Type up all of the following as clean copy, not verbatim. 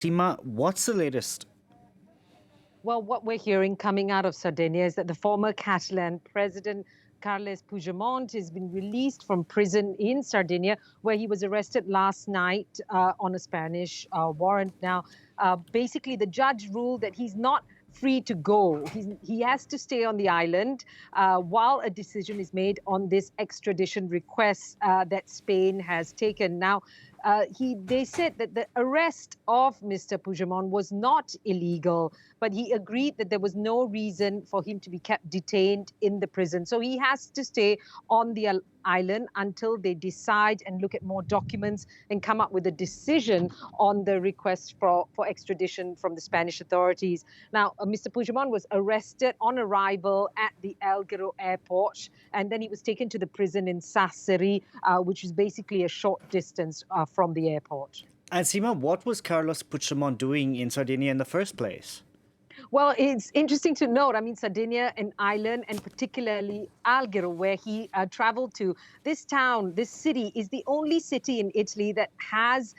Seema, what's the latest? Well, what we're hearing coming out of Sardinia is that the former Catalan president, Carles Puigdemont, has been released from prison in Sardinia, where he was arrested last night on a Spanish warrant. Now, basically, the judge ruled that he's not free to go. He has to stay on the island while a decision is made on this extradition request that Spain has taken. Now, they said that the arrest of Mr. Puigdemont was not illegal, but he agreed that there was no reason for him to be kept detained in the prison. So he has to stay on the island until they decide and look at more documents and come up with a decision on the request for extradition from the Spanish authorities. Now, Mr. Puigdemont was arrested on arrival at the Algero airport, and then he was taken to the prison in Sassari, which is basically a short distance from the airport. And Seema, what was Carlos Puigdemont doing in Sardinia in the first place? Well, it's interesting to note, I mean, Sardinia, an island, and particularly Alghero, where he traveled to. This town, this city, is the only city in Italy that has,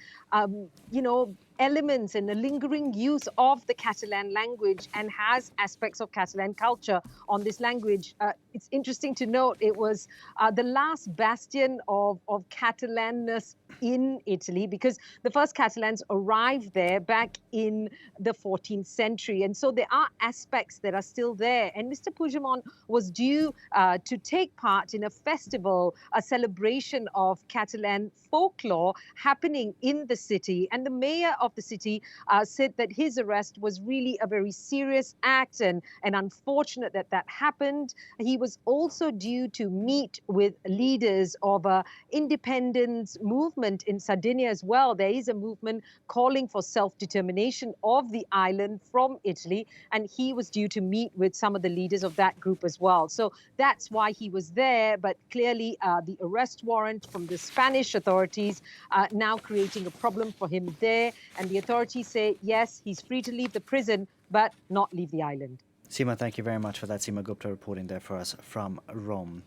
elements and a lingering use of the Catalan language and has aspects of Catalan culture on this language. It's interesting to note it was the last bastion of Catalanness in Italy, because the first Catalans arrived there back in the 14th century. And so there are aspects that are still there. And Mr. Puigdemont was due to take part in a festival, a celebration of Catalan folklore happening in the city. And the mayor of the city said that his arrest was really a very serious act and unfortunate that that happened. He was also due to meet with leaders of an independence movement in Sardinia as well. There is a movement calling for self-determination of the island from Italy, and he was due to meet with some of the leaders of that group as well. So that's why he was there, but clearly the arrest warrant from the Spanish authorities now creating a problem for him there, and the authorities say, yes, he's free to leave the prison, but not leave the island. Seema, thank you very much for that. Seema Gupta reporting there for us from Rome.